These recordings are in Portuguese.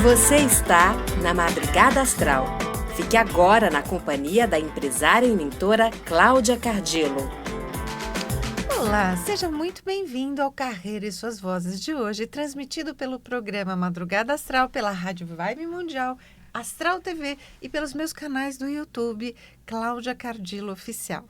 Você está na Madrugada Astral. Fique agora na companhia da empresária e mentora Cláudia Cardillo. Olá, seja muito bem-vindo ao Carreira e Suas Vozes de hoje, transmitido pelo programa Madrugada Astral, pela Rádio Vibe Mundial, Astral TV e pelos meus canais do YouTube, Cláudia Cardillo Oficial.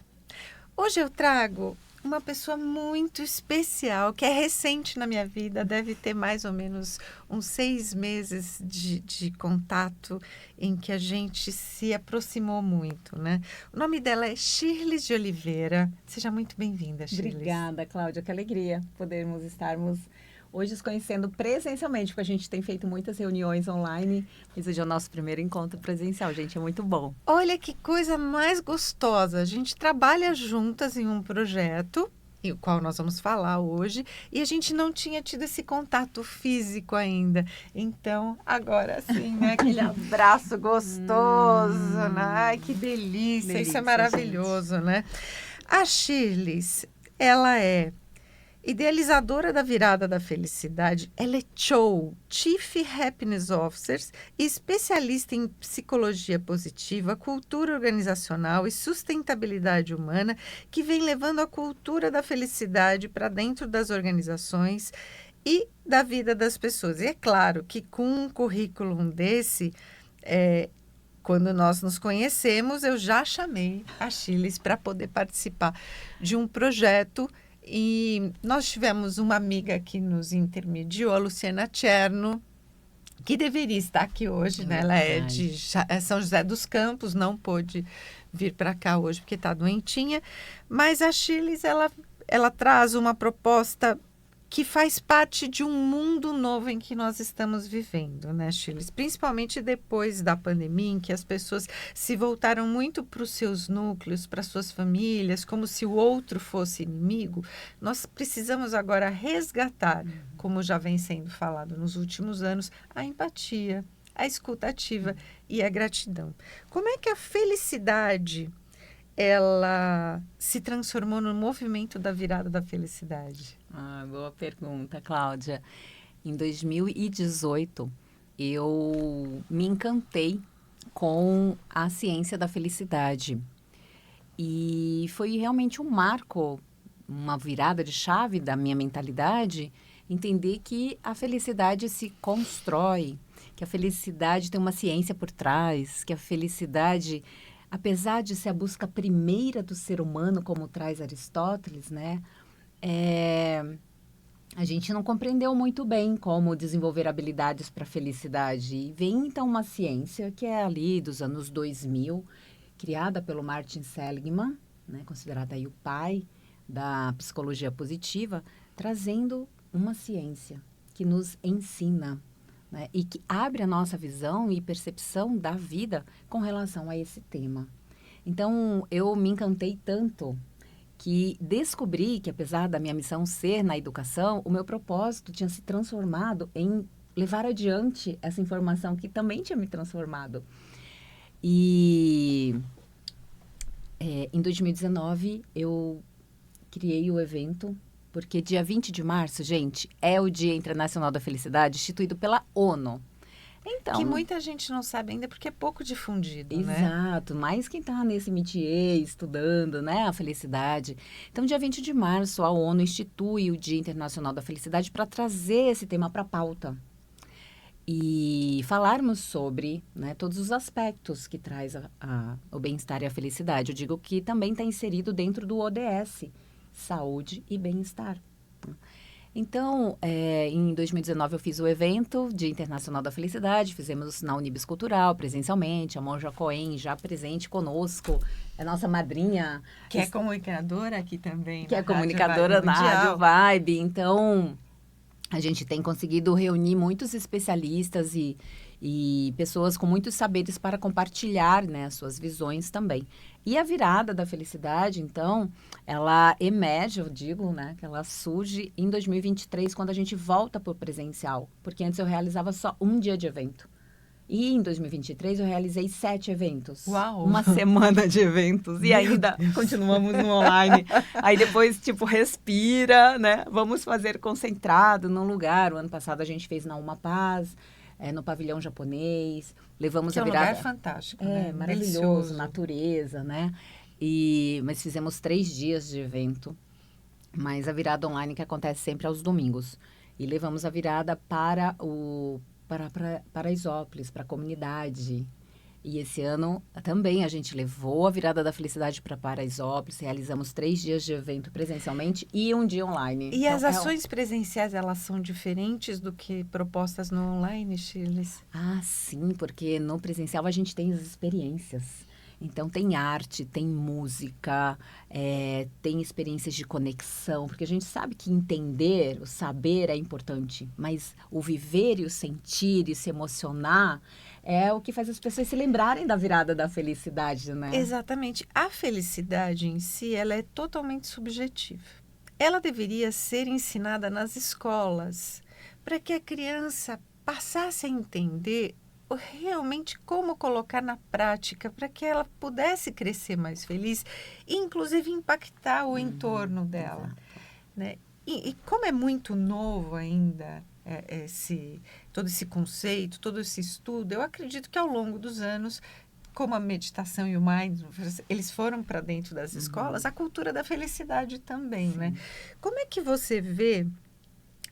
Hoje eu trago uma pessoa muito especial, que é recente na minha vida, deve ter mais ou menos uns 6 meses de contato em que a gente se aproximou muito, né? O nome dela é Shirlys de Oliveira. Seja muito bem-vinda, Shirlys. Obrigada, Cláudia, que alegria podermos estarmos hoje nos conhecendo presencialmente, porque a gente tem feito muitas reuniões online, mas hoje é o nosso primeiro encontro presencial, gente, é muito bom. Olha que coisa mais gostosa, a gente trabalha juntas em um projeto, o qual nós vamos falar hoje, e a gente não tinha tido esse contato físico ainda. Então, agora sim, né? Aquele abraço gostoso, né? Ai, que delícia, isso é maravilhoso, gente, né? A Shirlys, ela é idealizadora da Virada da Felicidade, ela é Chief Happiness Officer e especialista em psicologia positiva, cultura organizacional e sustentabilidade humana, que vem levando a cultura da felicidade para dentro das organizações e da vida das pessoas. E é claro que com um currículo desse, quando nós nos conhecemos, eu já chamei a Shirlys para poder participar de um projeto. E nós tivemos uma amiga que nos intermediou, a Luciana Cherno, que deveria estar aqui hoje, né? Ela é de São José dos Campos, não pôde vir para cá hoje porque está doentinha. Mas a Shirlys, ela traz uma proposta que faz parte de um mundo novo em que nós estamos vivendo, né, Shirlys? Principalmente depois da pandemia, em que as pessoas se voltaram muito para os seus núcleos, para suas famílias, como se o outro fosse inimigo. Nós precisamos agora resgatar, como já vem sendo falado nos últimos anos, a empatia, a escuta ativa e a gratidão. Como é que a felicidade ela se transformou no movimento da Virada da Felicidade? Boa pergunta, Cláudia. Em 2018, eu me encantei com a ciência da felicidade. E foi realmente um marco, uma virada de chave da minha mentalidade, entender que a felicidade se constrói, que a felicidade tem uma ciência por trás, que a felicidade, apesar de ser a busca primeira do ser humano, como traz Aristóteles, né? A gente não compreendeu muito bem como desenvolver habilidades para a felicidade. E vem, então, uma ciência que é ali dos anos 2000, criada pelo Martin Seligman, né? Considerado aí o pai da psicologia positiva, trazendo uma ciência que nos ensina, né, e que abre a nossa visão e percepção da vida com relação a esse tema. Então, eu me encantei tanto que descobri que, apesar da minha missão ser na educação, o meu propósito tinha se transformado em levar adiante essa informação que também tinha me transformado. E em 2019, eu criei o evento, porque dia 20 de março, gente, é o Dia Internacional da Felicidade, instituído pela ONU. Então, que muita gente não sabe ainda porque é pouco difundido, né? Exato, mais quem está nesse métier, estudando, né, a felicidade. Então, dia 20 de março, a ONU institui o Dia Internacional da Felicidade para trazer esse tema para a pauta. E falarmos sobre, né, todos os aspectos que traz o bem-estar e a felicidade. Eu digo que também está inserido dentro do ODS, saúde e bem-estar. Então, em 2019 eu fiz o evento Dia Internacional da Felicidade, fizemos na Unibis Cultural, presencialmente, a Monja Cohen já presente conosco, é nossa madrinha. Que é comunicadora aqui também. Que é comunicadora na Rádio Vibe. Então, a gente tem conseguido reunir muitos especialistas e pessoas com muitos saberes para compartilhar, né, as suas visões também. E a virada da felicidade, então, ela emerge, eu digo, né, que ela surge em 2023, quando a gente volta para o presencial. Porque antes eu realizava só um dia de evento. E em 2023 eu realizei 7 eventos. Uau! Uma semana de eventos. E ainda continuamos no online. Aí depois, respira, né? Vamos fazer concentrado num lugar. O ano passado a gente fez na Uma Paz. no pavilhão japonês, levamos Que é a um virada... lugar fantástico, É, né? maravilhoso, Delicioso. natureza, né? Mas fizemos 3 dias de evento, mas a virada online que acontece sempre aos domingos. E levamos a virada para Paraisópolis, para a comunidade. E esse ano também a gente levou a virada da felicidade para Paraisópolis, realizamos 3 dias de evento presencialmente e um dia online. E Então, as é ações presenciais, elas são diferentes do que propostas no online, Chiles? Ah, sim, porque no presencial a gente tem as experiências. Então, tem arte, tem música, tem experiências de conexão, porque a gente sabe que entender, o saber é importante, mas o viver e o sentir e se emocionar é o que faz as pessoas se lembrarem da virada da felicidade, né? Exatamente. A felicidade em si, ela é totalmente subjetiva. Ela deveria ser ensinada nas escolas, para que a criança passasse a entender realmente como colocar na prática, para que ela pudesse crescer mais feliz e, inclusive, impactar o entorno dela, Exato. né? E como é muito novo ainda todo esse conceito, todo esse estudo, eu acredito que ao longo dos anos, como a meditação e o mindfulness, eles foram para dentro das escolas, a cultura da felicidade também, né? Como é que você vê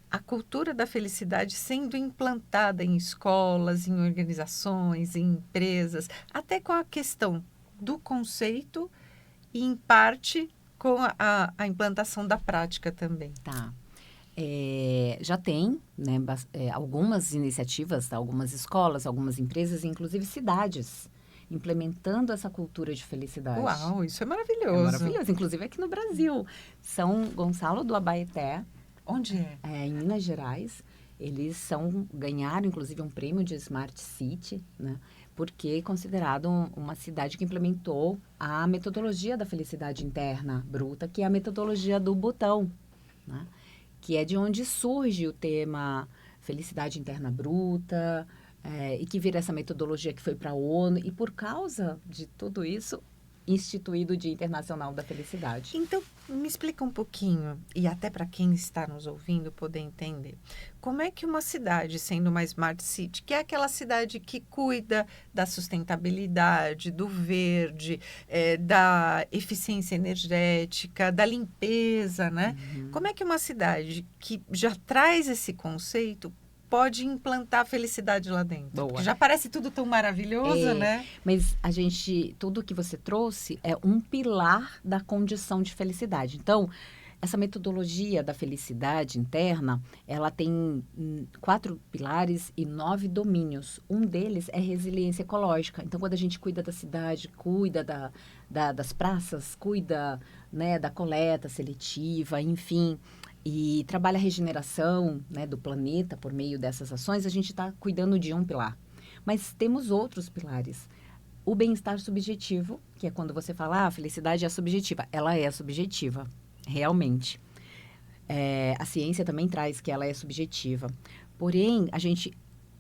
a cultura da felicidade sendo implantada em escolas, em organizações, em empresas, até com a questão do conceito e, em parte, com a implantação da prática também? Tá. Já tem, né, algumas iniciativas, algumas escolas, algumas empresas, inclusive cidades, implementando essa cultura de felicidade. Uau, isso é É maravilhoso. maravilhoso, inclusive aqui no Brasil. São Gonçalo do Abaeté, Onde é? em Minas Gerais, eles ganharam, inclusive, um prêmio de Smart City, né? Porque é considerado uma cidade que implementou a metodologia da felicidade interna bruta, que é a metodologia do botão, né? Que é de onde surge o tema felicidade interna bruta, e que vira essa metodologia que foi para a ONU, e por causa de tudo isso, instituído o Dia Internacional da Felicidade. Então, me explica um pouquinho, e até para quem está nos ouvindo poder entender, como é que uma cidade, sendo uma Smart City, que é aquela cidade que cuida da sustentabilidade, do verde, da eficiência energética, da limpeza, né? Como é que uma cidade que já traz esse conceito pode implantar a felicidade lá dentro? Boa. Porque já parece tudo tão maravilhoso, né? Mas tudo que você trouxe é um pilar da condição de felicidade. Então, essa metodologia da felicidade interna, ela tem 4 pilares e 9 domínios. Um deles é resiliência ecológica. Então, quando a gente cuida da cidade, cuida das praças, cuida, né, da coleta seletiva, enfim, e trabalha a regeneração, né, do planeta por meio dessas ações, a gente está cuidando de um pilar. Mas temos outros pilares. O bem-estar subjetivo, que é quando você fala, a felicidade é subjetiva. Ela é subjetiva, realmente. A ciência também traz que ela é subjetiva. Porém, a gente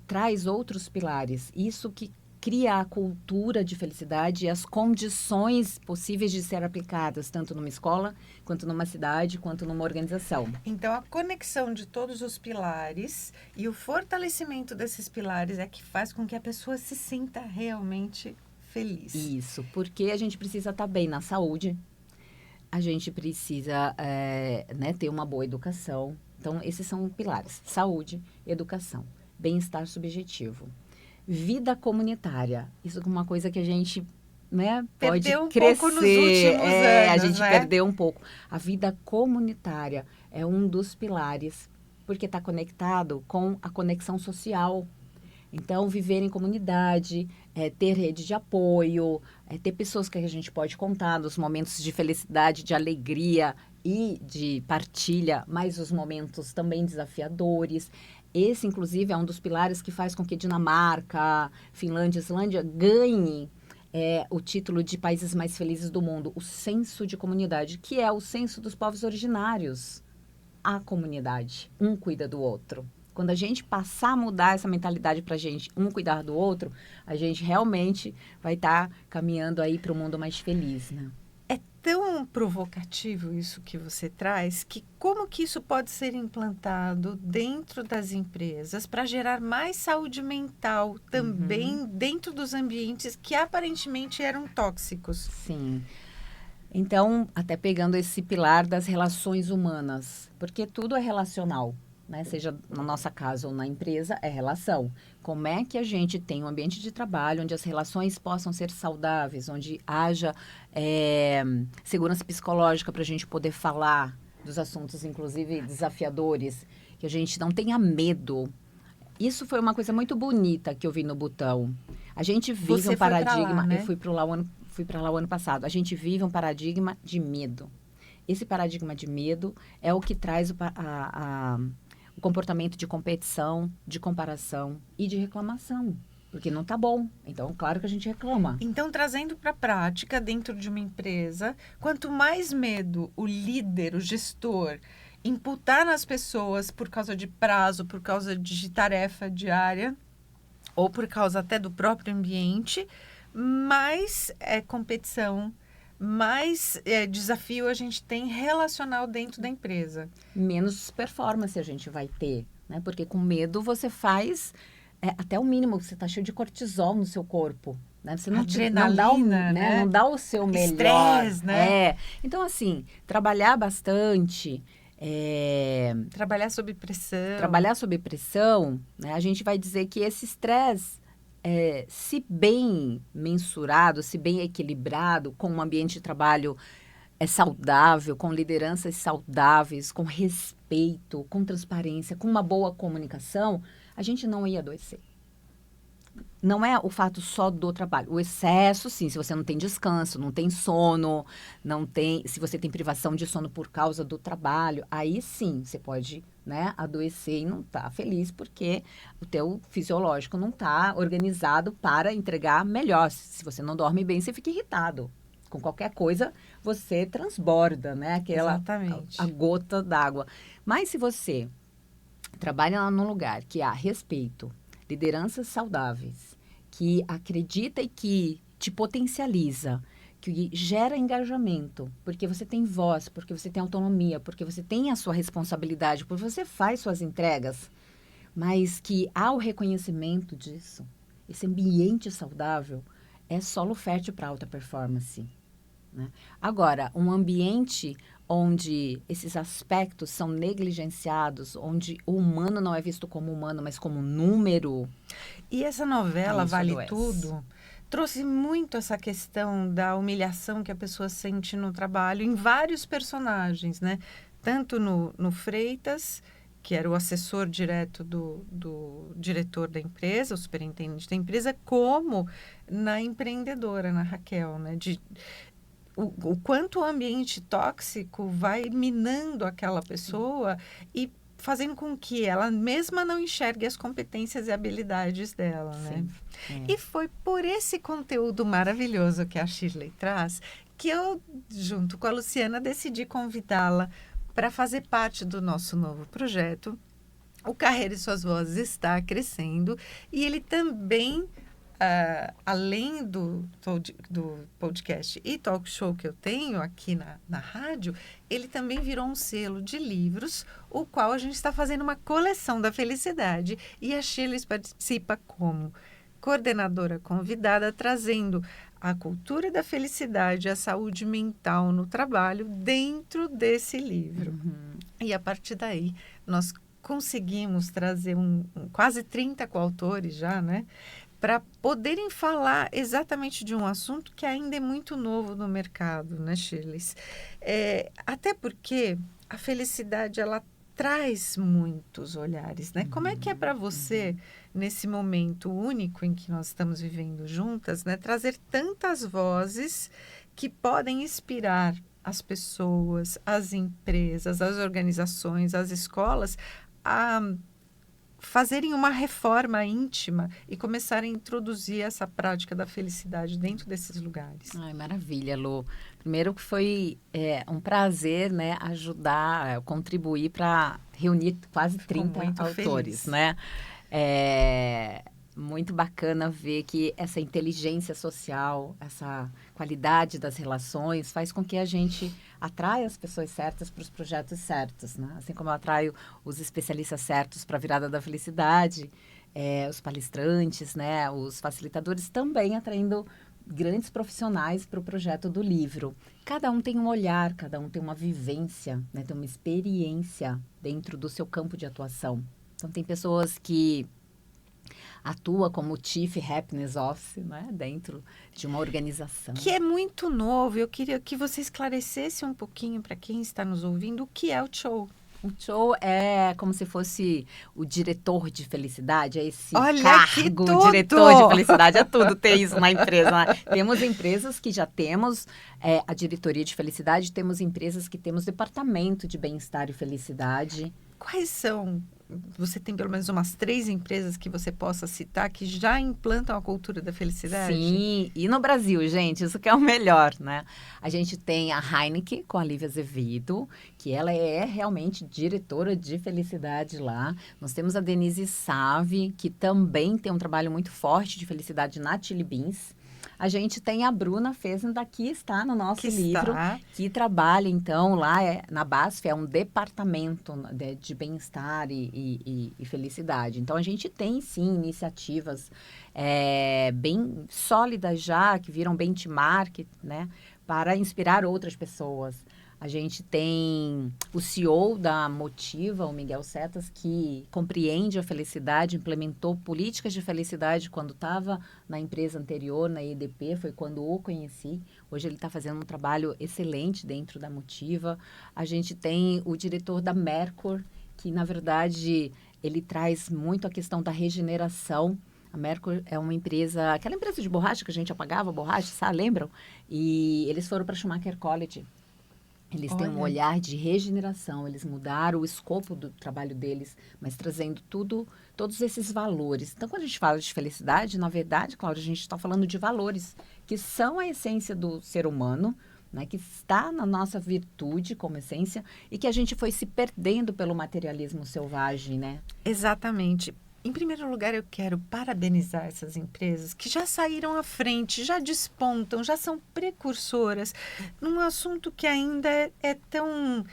traz outros pilares. Isso que cria a cultura de felicidade e as condições possíveis de ser aplicadas, tanto numa escola, quanto numa cidade, quanto numa organização. Então, a conexão de todos os pilares e o fortalecimento desses pilares é que faz com que a pessoa se sinta realmente feliz. Isso, porque a gente precisa estar bem na saúde, a gente precisa ter uma boa educação. Então, esses são pilares: saúde, educação, bem-estar subjetivo. Vida comunitária, isso é uma coisa que a gente, né, pode perdeu um crescer. pouco nos últimos anos, a gente né? perdeu um pouco. A vida comunitária é um dos pilares, porque está conectado com a conexão social. Então, viver em comunidade, ter rede de apoio, ter pessoas que a gente pode contar nos momentos de felicidade, de alegria e de partilha, mas os momentos também desafiadores. Esse, inclusive, é um dos pilares que faz com que Dinamarca, Finlândia, Islândia ganhem o título de países mais felizes do mundo, o senso de comunidade, que é o senso dos povos originários. A comunidade, um cuida do outro. Quando a gente passar a mudar essa mentalidade para a gente, um cuidar do outro, a gente realmente vai estar caminhando aí para um mundo mais feliz, né? É tão provocativo isso que você traz, que como que isso pode ser implantado dentro das empresas para gerar mais saúde mental também dentro dos ambientes que aparentemente eram tóxicos? Sim. Então, até pegando esse pilar das relações humanas, porque tudo é relacional, né? Seja na nossa casa ou na empresa, é relação. Como é que a gente tem um ambiente de trabalho onde as relações possam ser saudáveis, onde haja segurança psicológica para a gente poder falar dos assuntos, inclusive desafiadores, que a gente não tenha medo. Isso foi uma coisa muito bonita que eu vi no Butão. A gente vive Você um foi pra paradigma. lá, né? Eu fui para lá o ano passado. A gente vive um paradigma de medo. Esse paradigma de medo é o que traz o comportamento de competição, de comparação e de reclamação. Porque não tá bom. Então, claro que a gente reclama. Então, trazendo para a prática dentro de uma empresa, quanto mais medo o líder, o gestor, imputar nas pessoas por causa de prazo, por causa de tarefa diária, ou por causa até do próprio ambiente, mais competição, mais desafio a gente tem relacional dentro da empresa. Menos performance a gente vai ter, né? Porque com medo você faz até o mínimo, você tá cheio de cortisol no seu corpo, né? Você não Adrenalina, né? Não dá o seu melhor. Estresse, né? Então, assim, trabalhar bastante, Trabalhar sob pressão. trabalhar sob pressão, né? A gente vai dizer que esse estresse, se bem mensurado, se bem equilibrado, com um ambiente de trabalho saudável, com lideranças saudáveis, com respeito, com transparência, com uma boa comunicação, a gente não ia adoecer. Não é o fato só do trabalho. O excesso, sim, se você não tem descanso, não tem sono, se você tem privação de sono por causa do trabalho, aí sim, você pode, né, adoecer e não tá feliz porque o teu fisiológico não tá organizado para entregar melhor. Se você não dorme bem, você fica irritado. Com qualquer coisa, você transborda, né? Exatamente. A gota d'água. Mas se você trabalha lá num lugar que há respeito, lideranças saudáveis, que acredita e que te potencializa, que gera engajamento, porque você tem voz, porque você tem autonomia, porque você tem a sua responsabilidade, porque você faz suas entregas, mas que há o reconhecimento disso, esse ambiente saudável, é solo fértil para alta performance. Né? Agora, um ambiente onde esses aspectos são negligenciados, onde o humano não é visto como humano, mas como número. E essa novela isso Vale adoece. Tudo trouxe muito essa questão da humilhação que a pessoa sente no trabalho em vários personagens, né? Tanto no Freitas, que era o assessor direto do diretor da empresa, o superintendente da empresa, como na empreendedora, na Raquel, né? O quanto o ambiente tóxico vai minando aquela pessoa e fazendo com que ela mesma não enxergue as competências e habilidades dela, né? E foi por esse conteúdo maravilhoso que a Shirley traz que eu, junto com a Luciana, decidi convidá-la para fazer parte do nosso novo projeto. O Carreira e Suas Vozes está crescendo e ele também, além do podcast e talk show que eu tenho aqui na rádio, ele também virou um selo de livros, o qual a gente está fazendo uma coleção da felicidade. E a Shirley participa como coordenadora convidada, trazendo a cultura da felicidade e a saúde mental no trabalho dentro desse livro. E a partir daí, nós conseguimos trazer quase 30 coautores já, né? Para poderem falar exatamente de um assunto que ainda é muito novo no mercado, né, Shirley? Até porque a felicidade, ela traz muitos olhares, né? Como é que é para você, nesse momento único em que nós estamos vivendo juntas, né? Trazer tantas vozes que podem inspirar as pessoas, as empresas, as organizações, as escolas a fazerem uma reforma íntima e começarem a introduzir essa prática da felicidade dentro desses lugares. Ai, maravilha, Lu. Primeiro que foi um prazer, né, ajudar, contribuir para reunir quase 30 autores, feliz, né? muito bacana ver que essa inteligência social, essa qualidade das relações faz com que a gente atraia as pessoas certas para os projetos certos, né? Assim como eu atraio os especialistas certos para a virada da felicidade, os palestrantes, né? Os facilitadores também atraindo grandes profissionais para o projeto do livro. Cada um tem um olhar, cada um tem uma vivência, né? Tem uma experiência dentro do seu campo de atuação. Então, tem pessoas que atua como Chief Happiness Office, né, dentro de uma organização. Que é muito novo. Eu queria que você esclarecesse um pouquinho para quem está nos ouvindo o que é o CHOW. O CHOW é como se fosse o diretor de felicidade, é esse Olha que cargo, tudo! diretor de felicidade, é tudo ter isso na empresa. Né? Temos empresas que já temos a diretoria de felicidade, temos empresas que temos departamento de bem-estar e felicidade. Quais são? Você tem pelo menos umas 3 empresas que você possa citar que já implantam a cultura da felicidade? Sim, e no Brasil, gente, isso que é o melhor, né? A gente tem a Heineken com a Lívia Azevedo, que ela é realmente diretora de felicidade lá. Nós temos a Denise Save, que também tem um trabalho muito forte de felicidade na Chili Beans. A gente tem a Bruna Fezenda, que está no nosso livro, que trabalha, então, lá na BASF, é um departamento de bem-estar e felicidade. Então, a gente tem, sim, iniciativas bem sólidas já, que viram benchmark, né, para inspirar outras pessoas. A gente tem o CEO da Motiva, o Miguel Setas, que compreende a felicidade, implementou políticas de felicidade quando estava na empresa anterior, na EDP, foi quando o conheci. Hoje ele está fazendo um trabalho excelente dentro da Motiva. A gente tem o diretor da Mercor, que, na verdade, ele traz muito a questão da regeneração. A Mercor é uma empresa, aquela empresa de borracha que a gente apagava borracha, sabe? Lembram? E eles foram para Schumacher College. Eles têm um olhar de regeneração, eles mudaram o escopo do trabalho deles, mas trazendo todos esses valores. Então, quando a gente fala de felicidade, na verdade, Cláudia, a gente está falando de valores, que são a essência do ser humano, né, que está na nossa virtude como essência e que a gente foi se perdendo pelo materialismo selvagem, né? Exatamente. Em primeiro lugar, eu quero parabenizar essas empresas que já saíram à frente, já despontam, já são precursoras num assunto que ainda é tão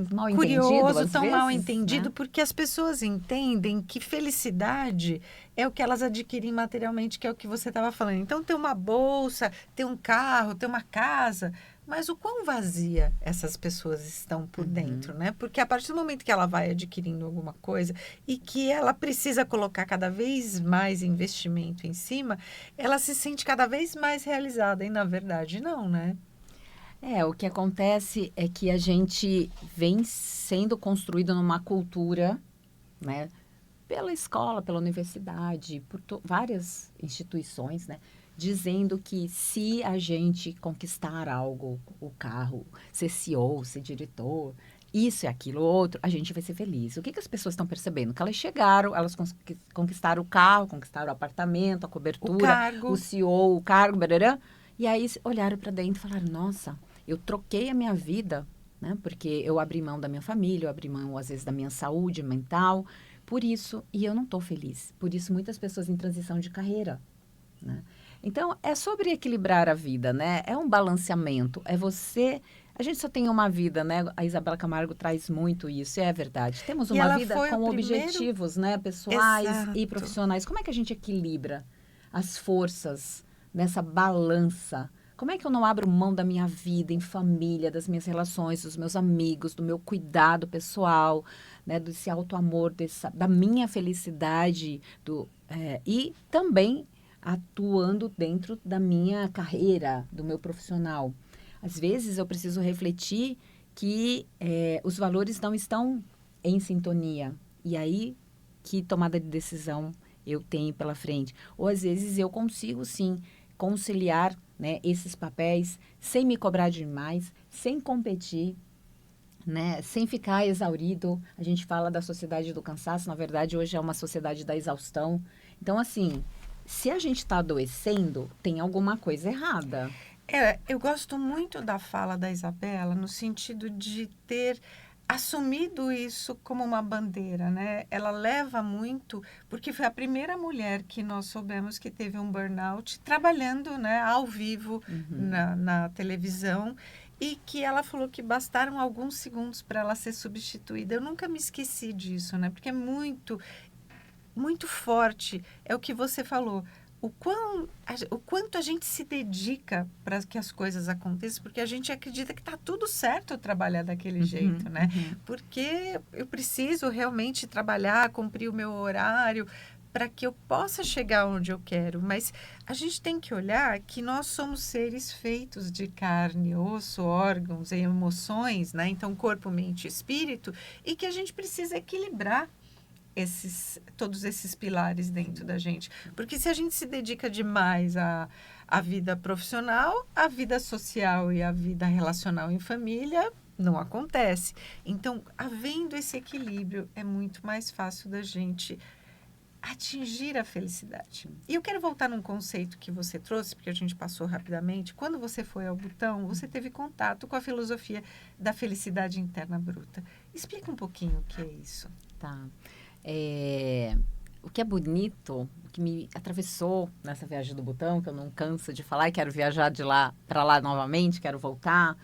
mal curioso, tão vezes, mal entendido, né? porque as pessoas entendem que felicidade é o que elas adquirem materialmente, que é o que você estava falando. Então, ter uma bolsa, ter um carro, ter uma casa, mas o quão vazia essas pessoas estão por dentro, né? Porque a partir do momento que ela vai adquirindo alguma coisa e que ela precisa colocar cada vez mais investimento em cima, ela se sente cada vez mais realizada. E, na verdade, não, né? O que acontece é que a gente vem sendo construído numa cultura, né? Pela escola, pela universidade, por várias instituições, né? Dizendo que se a gente conquistar algo, o carro, ser CEO, ser diretor, isso e aquilo, outro, a gente vai ser feliz. O que as pessoas estão percebendo? Que elas chegaram, elas conquistaram o carro, conquistaram o apartamento, a cobertura, o CEO, o cargo, barará, e aí olharam para dentro e falaram, nossa, eu troquei a minha vida, né? Porque eu abri mão da minha família, eu abri mão, às vezes, da minha saúde mental, por isso, e eu não estou feliz. Por isso, muitas pessoas em transição de carreira, né? Então, é sobre equilibrar a vida, né? É um balanceamento, é você... A gente só tem uma vida, né? A Isabela Camargo traz muito isso, é verdade. Temos uma vida com objetivos, né? Pessoais e profissionais. Como é que a gente equilibra as forças nessa balança? Como é que eu não abro mão da minha vida em família, das minhas relações, dos meus amigos, do meu cuidado pessoal, né? Desse auto-amor, da minha felicidade, e também atuando dentro da minha carreira, do meu profissional. Às vezes eu preciso refletir que os valores não estão em sintonia. E aí, que tomada de decisão eu tenho pela frente? Ou às vezes eu consigo, sim, conciliar, né, esses papéis sem me cobrar demais, sem competir, né, sem ficar exaurido. A gente fala da sociedade do cansaço, na verdade, hoje é uma sociedade da exaustão. Então, assim, se a gente está adoecendo, tem alguma coisa errada. Eu gosto muito da fala da Isabela no sentido de ter assumido isso como uma bandeira, né? Ela leva muito, porque foi a primeira mulher que nós soubemos que teve um burnout trabalhando, né, ao vivo na televisão, e que ela falou que bastaram alguns segundos para ela ser substituída. Eu nunca me esqueci disso, né? Porque é muito, muito forte. É o que você falou. O quanto a gente se dedica para que as coisas aconteçam, porque a gente acredita que está tudo certo eu trabalhar daquele jeito, né? Porque eu preciso realmente trabalhar, cumprir o meu horário para que eu possa chegar onde eu quero. Mas a gente tem que olhar que nós somos seres feitos de carne, osso, órgãos e emoções, né? Então, corpo, mente e espírito, e que a gente precisa equilibrar todos esses pilares dentro da gente. Porque se a gente se dedica demais à vida profissional, a vida social e a vida relacional em família não acontece. Então, havendo esse equilíbrio, é muito mais fácil da gente atingir a felicidade. E eu quero voltar num conceito que você trouxe, porque a gente passou rapidamente. Quando você foi ao Butão, você teve contato com a filosofia da felicidade interna bruta. Explica um pouquinho o que é isso. Tá. O que é bonito, o que me atravessou nessa viagem do Butão, que eu não canso de falar, e quero viajar de lá para lá novamente, quero voltar.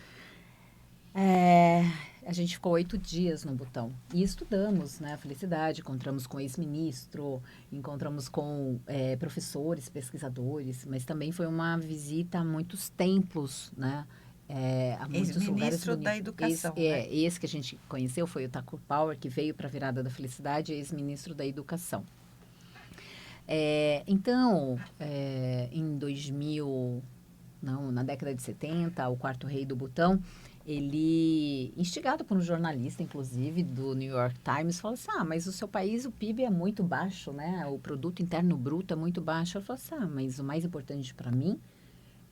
A gente ficou 8 dias no Butão e estudamos, né, a felicidade, encontramos com ex-ministro, encontramos com professores, pesquisadores, mas também foi uma visita a muitos templos, né, a muitos lugares Ex-ministro da bonitos. Educação, né? Esse que a gente conheceu foi o Thakur Power, que veio para a Virada da Felicidade, ex-ministro da Educação. Então, em 2000, não, na década de 70, o quarto rei do Butão, ele, instigado por um jornalista, inclusive, do New York Times, falou assim, mas o seu país, o PIB é muito baixo, né? O produto interno bruto é muito baixo. Ele falou assim, mas o mais importante para mim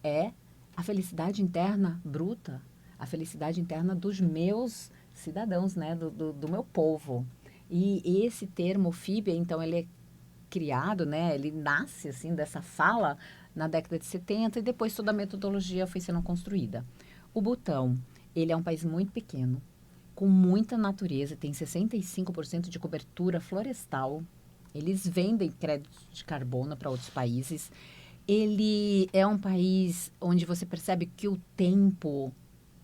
é a felicidade interna bruta, a felicidade interna dos meus cidadãos, né? Do meu povo. E esse termo FIB, então, ele é criado, né? Ele nasce, assim, dessa fala na década de 70 e depois toda a metodologia foi sendo construída. O Butão, ele é um país muito pequeno, com muita natureza, tem 65% de cobertura florestal. Eles vendem créditos de carbono para outros países. Ele é um país onde você percebe que o tempo,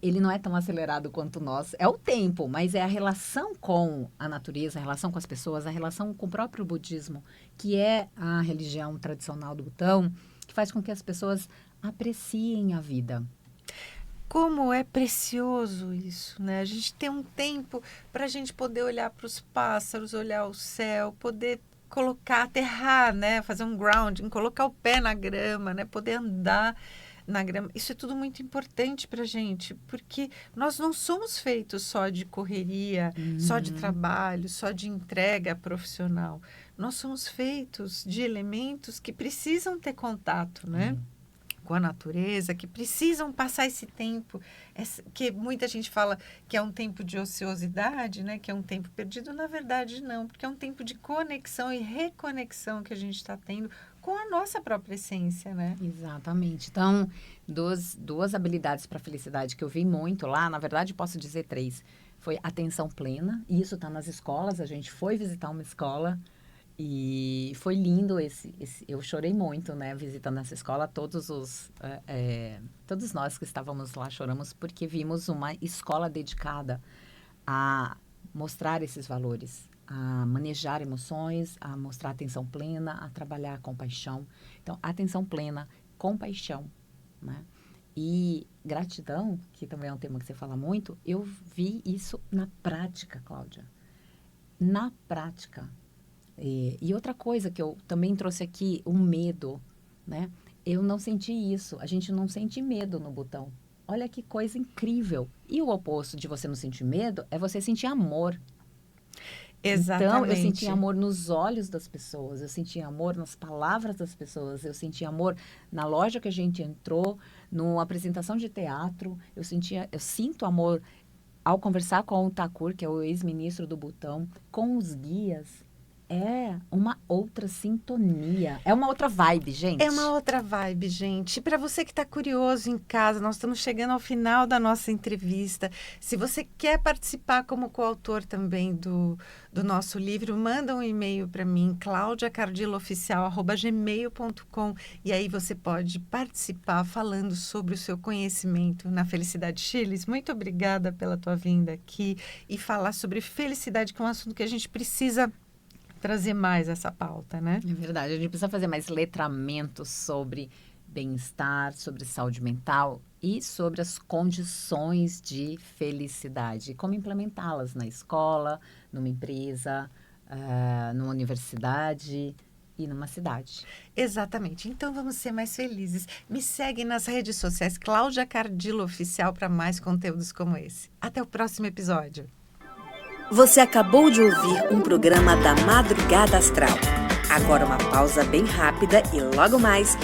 ele não é tão acelerado quanto nós. É o tempo, mas é a relação com a natureza, a relação com as pessoas, a relação com o próprio budismo, que é a religião tradicional do Butão, que faz com que as pessoas apreciem a vida. Como é precioso isso, né? A gente tem um tempo para a gente poder olhar para os pássaros, olhar o céu, poder colocar, aterrar, né? Fazer um grounding, colocar o pé na grama, né? Poder andar na grama. Isso é tudo muito importante para a gente, porque nós não somos feitos só de correria, só de trabalho, só de entrega profissional. Nós somos feitos de elementos que precisam ter contato, né? Com a natureza, que precisam passar esse tempo, que muita gente fala que é um tempo de ociosidade, né? Que é um tempo perdido. Na verdade, não, porque é um tempo de conexão e reconexão que a gente está tendo com a nossa própria essência, né? Exatamente. Então, duas habilidades para a felicidade que eu vi muito lá, na verdade, posso dizer 3. Foi atenção plena, e isso está nas escolas. A gente foi visitar uma escola e foi lindo eu chorei muito, né, visitando essa escola. Todos nós que estávamos lá choramos porque vimos uma escola dedicada a mostrar esses valores, a manejar emoções, a mostrar atenção plena, a trabalhar com compaixão. Então, atenção plena, compaixão, né? E gratidão, que também é um tema que você fala muito, eu vi isso na prática, Cláudia. Na prática. E outra coisa que eu também trouxe aqui, o medo, né? Eu não senti isso. A gente não sente medo no Butão. Olha que coisa incrível. E o oposto de você não sentir medo é você sentir amor. Exatamente. Então, eu senti amor nos olhos das pessoas, eu senti amor nas palavras das pessoas, eu senti amor na loja que a gente entrou, numa apresentação de teatro, eu sinto amor ao conversar com o Thakur, que é o ex-ministro do Butão, com os guias. é uma outra sintonia. É uma outra vibe, gente. É uma outra vibe, gente. E para você que está curioso em casa, nós estamos chegando ao final da nossa entrevista. Se você quer participar como coautor também do nosso livro, manda um e-mail para mim, claudiacardilooficial@gmail.com, e aí você pode participar falando sobre o seu conhecimento na Felicidade Chiles. Muito obrigada pela tua vinda aqui e falar sobre felicidade, que é um assunto que a gente precisa trazer mais essa pauta, né? É verdade, a gente precisa fazer mais letramento sobre bem-estar, sobre saúde mental e sobre as condições de felicidade. Como implementá-las na escola, numa empresa, numa universidade e numa cidade. Exatamente. Então vamos ser mais felizes. Me segue nas redes sociais, Cláudia Cardillo Oficial, para mais conteúdos como esse. Até o próximo episódio. Você acabou de ouvir um programa da Madrugada Astral. Agora uma pausa bem rápida e logo mais